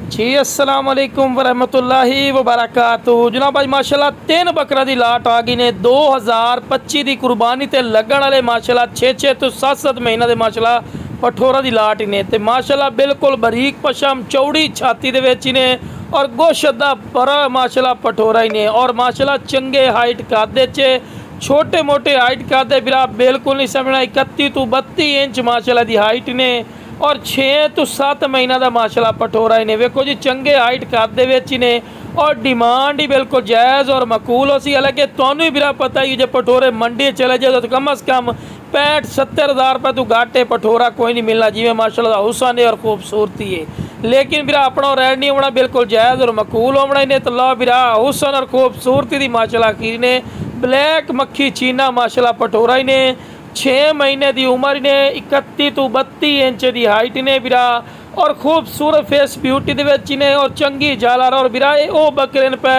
जी अस्सलाम वालेकुम वरहमतुल्लाहि वबरकातुहू। जनाब भाई माशाल्लाह 3 बकरा की लाट आ गई ने 2025 की कुर्बानी ते लगन वाले माशाल्लाह 6 तो 7 महीना के माशाल्लाह पठोरा की लाट ही ने ते माशाल्लाह बिल्कुल बरीक पशम चौड़ी छाती दे विच ने और गोश्त दा बड़ा माशाल्लाह पठोरा ही ने और माशाल्लाह चंगे हाइट कादे च छोटे मोटे हाइट कादे बिरा बिल्कुल नहीं समझना 31 तो 32 इंच माशाल्लाह की हाइट ने और 6 तो 7 महीना का माशाल्लाह पठोरा ही ने। वेखो जी चंगे हाइट कादे विच ही ने और डिमांड ही बिल्कुल जायज़ और मकूल हो सी। हालांकि तुहानू भी पता ही जो पठोरे मंडी चले जाए तो कम अज़ कम 65-70 हज़ार रुपये तो घाटे पठोरा कोई नहीं मिलना जिमें माशाल्लाह हुसन है और खूबसूरती है। लेकिन बिरा अपना रेड नहीं होना बिल्कुल जायज़ और मकूल होना ही ने तो ला बिरा हुसन और खूबसूरती की माशाल्लाह की ने ब्लैक मक्खी चीना माशाल्लाह पठोरा ही ने 6 महीने की उम्र ने 31 तो 32 इंच की हाइट ने बिरा और खूबसूरत फेस ब्यूटी दे ने और चंगी झालर और बिरा वो बकरे पे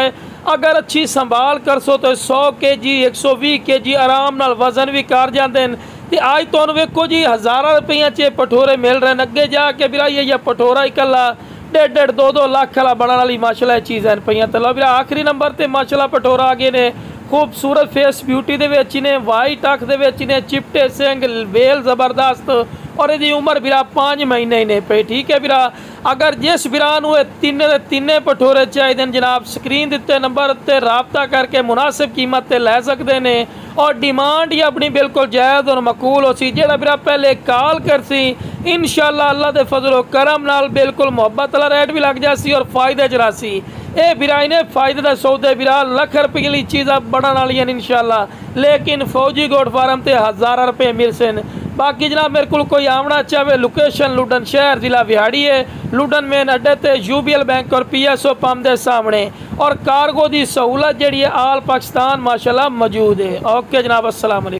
अगर अच्छी संभाल कर सो तो 100 kg 120 kg आराम नाल वजन भी कर जाते हैं। तो अज तुहानू वेखो जी हज़ारा रुपये च पठोरे मिल रहे हैं। अगे जाके बिरा ये पठोरा इकला 1.5 2 लाख वाला बनने वाली माशाल्लाह चीज़ है पे तो लो बिरा आखिरी नंबर पर माशाल्लाह पठोरा आ गए ने खूबसूरत फेस ब्यूटी दे ने वाइट अख दे ने चिपटे सिंग वेल जबरदस्त और यदी उम्र बिरा 5 महीने ही ने पे। ठीक है बिरा अगर जिस बिरा तीने पठोरे चाहिए जनाब स्क्रीन दिते नंबर ते राबता करके मुनासिब कीमत ते लै सकते हैं और डिमांड ही अपनी बिल्कुल जायज़ और मकूल हो सी। जेड़ा बिरा पहले कॉल कर सी इंशाअल्लाह अल्लाह के फजलो करम नाल बिल्कुल मुहब्बत वाला रेट भी लग जासी और फायदे च रासी ये बिरा ने फायदे का सौदे बिरा लख रुपये की चीज़ा बनने वाली इंशाअल्लाह। लेकिन फौजी गोट फार्म से 1000 रुपये मिल सन। बाकी जनाब मेरे को कोई आना चाहे लोकेशन लुडन शहर जिला विहाड़ी है लुडन मेन अड्डे ते UBL बैंक और PSO पंप के सामने और कार्गो की सहूलत जी आल पाकिस्तान माशाल्लाह मौजूद है। ओके जनाब अस्सलाम वालेकुम।